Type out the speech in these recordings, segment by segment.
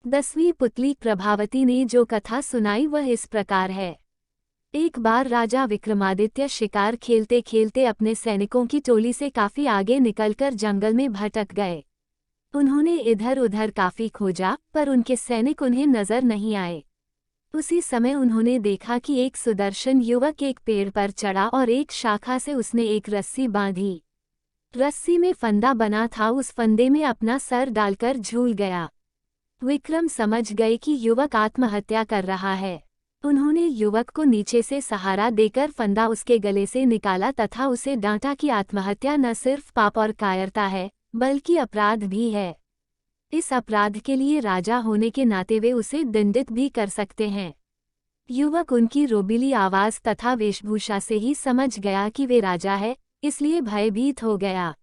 10वीं पुतली प्रभावती ने जो कथा सुनाई वह इस प्रकार है। एक बार राजा विक्रमादित्य शिकार खेलते खेलते अपने सैनिकों की टोली से काफी आगे निकलकर जंगल में भटक गए। उन्होंने इधर उधर काफी खोजा, पर उनके सैनिक उन्हें नजर नहीं आए। उसी समय उन्होंने देखा कि एक सुदर्शन युवक एक पेड़ पर चढ़ा और एक शाखा से उसने एक रस्सी बांधी। रस्सी में फंदा बना था, उस फंदे में अपना सर डालकर झूल गया। विक्रम समझ गए कि युवक आत्महत्या कर रहा है। उन्होंने युवक को नीचे से सहारा देकर फंदा उसके गले से निकाला तथा उसे डांटा कि आत्महत्या न सिर्फ पाप और कायरता है, बल्कि अपराध भी है। इस अपराध के लिए राजा होने के नाते वे उसे दंडित भी कर सकते हैं। युवक उनकी रोबीली आवाज तथा वेशभूषा से ही समझ गया कि वे राजा है, इसलिए भयभीत हो गया।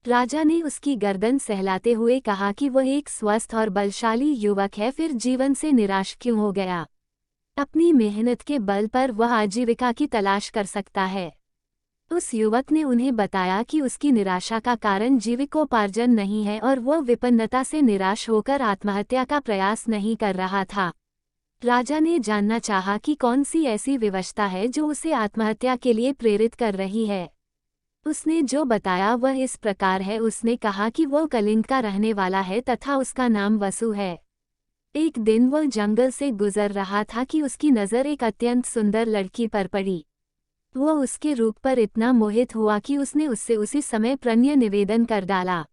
राजा ने उसकी गर्दन सहलाते हुए कहा कि वह एक स्वस्थ और बलशाली युवक है, फिर जीवन से निराश क्यों हो गया। अपनी मेहनत के बल पर वह आजीविका की तलाश कर सकता है। उस युवक ने उन्हें बताया कि उसकी निराशा का कारण जीविकोपार्जन नहीं है और वह विपन्नता से निराश होकर आत्महत्या का प्रयास नहीं कर रहा था। राजा ने जानना चाहा कि कौन सी ऐसी विवशता है जो उसे आत्महत्या के लिए प्रेरित कर रही है। उसने जो बताया वह इस प्रकार है। उसने कहा कि वह कलिंग का रहने वाला है तथा उसका नाम वसु है। एक दिन वह जंगल से गुजर रहा था कि उसकी नज़र एक अत्यंत सुंदर लड़की पर पड़ी। वह उसके रूप पर इतना मोहित हुआ कि उसने उससे उसी समय प्रणय निवेदन कर डाला।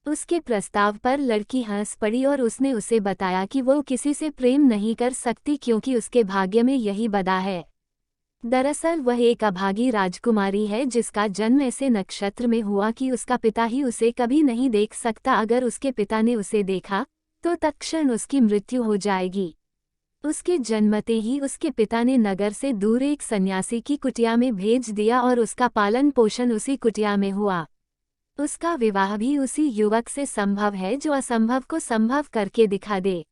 उसके प्रस्ताव पर लड़की हंस पड़ी और उसने उसे बताया कि वह किसी से प्रेम नहीं कर सकती क्योंकि उसके भाग्य में यही बदा है। दरअसल वह एक अभागी राजकुमारी है जिसका जन्म ऐसे नक्षत्र में हुआ कि उसका पिता ही उसे कभी नहीं देख सकता। अगर उसके पिता ने उसे देखा तो तत्क्षण उसकी मृत्यु हो जाएगी। उसके जन्मते ही उसके पिता ने नगर से दूर एक सन्यासी की कुटिया में भेज दिया और उसका पालन पोषण उसी कुटिया में हुआ। उसका विवाह भी उसी युवक से संभव है जो असंभव को संभव करके दिखा दे।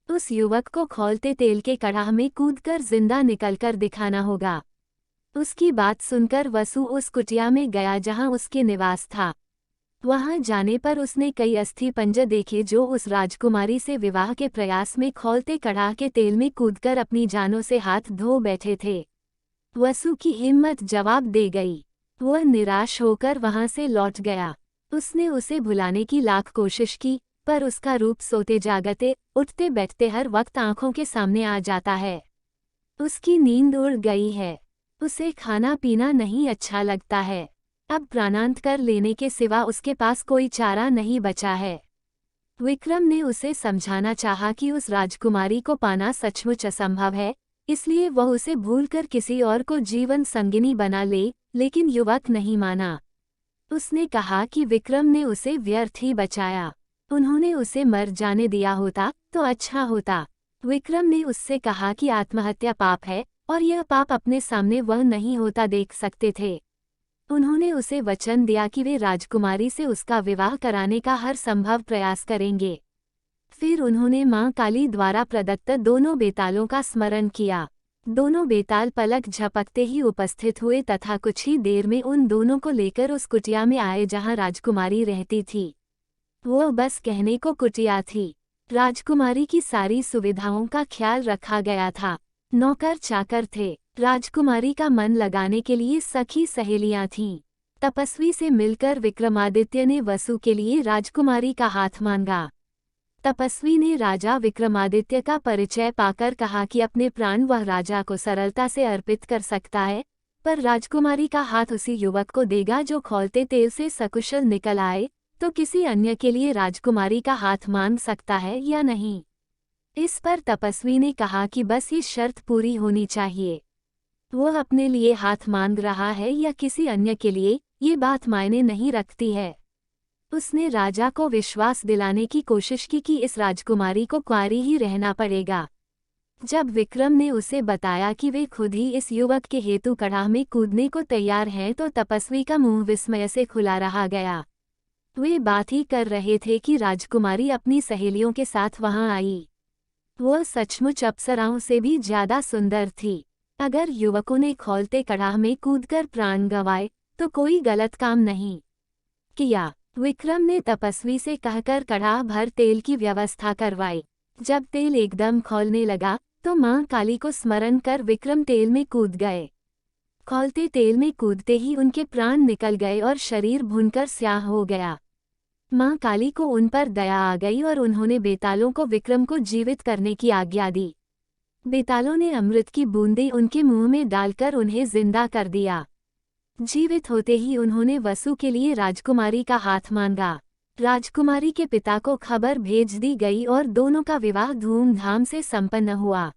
उस युवक को खौलते तेल के कड़ाह में कूदकर जिंदा निकलकर दिखाना होगा। उसकी बात सुनकर वसु उस कुटिया में गया जहां उसके निवास था। वहां जाने पर उसने कई अस्थि पंजर देखे जो उस राजकुमारी से विवाह के प्रयास में खौलते कड़ाह के तेल में कूदकर अपनी जानों से हाथ धो बैठे थे। वसु की हिम्मत जवाब दे गई। वह निराश होकर वहां से लौट गया। उसने उसे भुलाने की लाख कोशिश की, पर उसका रूप सोते जागते उठते बैठते हर वक्त आंखों के सामने आ जाता है। उसकी नींद उड़ गई है। उसे खाना पीना नहीं अच्छा लगता है। अब प्राणांत कर लेने के सिवा उसके पास कोई चारा नहीं बचा है। विक्रम ने उसे समझाना चाहा कि उस राजकुमारी को पाना सचमुच असंभव है, इसलिए वह उसे भूलकर किसी और को जीवन संगिनी बना ले, लेकिन युवक नहीं माना। उसने कहा कि विक्रम ने उसे व्यर्थ ही बचाया। उन्होंने उसे मर जाने दिया होता तो अच्छा होता। विक्रम ने उससे कहा कि आत्महत्या पाप है और यह पाप अपने सामने वह नहीं होता देख सकते थे। उन्होंने उसे वचन दिया कि वे राजकुमारी से उसका विवाह कराने का हर संभव प्रयास करेंगे। फिर उन्होंने मां काली द्वारा प्रदत्त दोनों बेतालों का स्मरण किया। दोनों बेताल पलक झपकते ही उपस्थित हुए तथा कुछ ही देर में उन दोनों को लेकर उस कुटिया में आए जहां राजकुमारी रहती थी। वो बस कहने को कुटिया थी। राजकुमारी की सारी सुविधाओं का ख्याल रखा गया था। नौकर चाकर थे। राजकुमारी का मन लगाने के लिए सखी सहेलियां थीं। तपस्वी से मिलकर विक्रमादित्य ने वसु के लिए राजकुमारी का हाथ मांगा। तपस्वी ने राजा विक्रमादित्य का परिचय पाकर कहा कि अपने प्राण वह राजा को सरलता से अर्पित कर सकता है, पर राजकुमारी का हाथ उसी युवक को देगा जो खौलते तेल से सकुशल निकल आए। तो किसी अन्य के लिए राजकुमारी का हाथ मांग सकता है या नहीं। इस पर तपस्वी ने कहा कि बस ये शर्त पूरी होनी चाहिए। वह अपने लिए हाथ मांग रहा है या किसी अन्य के लिए, ये बात मायने नहीं रखती है। उसने राजा को विश्वास दिलाने की कोशिश की कि इस राजकुमारी को कुंवारी ही रहना पड़ेगा। जब विक्रम ने उसे बताया कि वे खुद ही इस युवक के हेतु कड़ाह में कूदने को तैयार हैं तो तपस्वी का मुंह विस्मय से खुला रहा गया। वे बात ही कर रहे थे कि राजकुमारी अपनी सहेलियों के साथ वहां आई। वह सचमुच अप्सराओं से भी ज्यादा सुंदर थी। अगर युवकों ने खौलते कड़ाह में कूदकर प्राण गंवाए तो कोई गलत काम नहीं किया। विक्रम ने तपस्वी से कहकर कड़ाह भर तेल की व्यवस्था करवाई। जब तेल एकदम खौलने लगा तो मां काली को स्मरण कर विक्रम तेल में कूद गए। खौलते तेल में कूदते ही उनके प्राण निकल गए और शरीर भुनकर स्याह हो गया। मां काली को उन पर दया आ गई और उन्होंने बेतालों को विक्रम को जीवित करने की आज्ञा दी। बेतालों ने अमृत की बूंदें उनके मुंह में डालकर उन्हें जिंदा कर दिया। जीवित होते ही उन्होंने वसु के लिए राजकुमारी का हाथ मांगा। राजकुमारी के पिता को खबर भेज दी गई और दोनों का विवाह धूमधाम से संपन्न हुआ।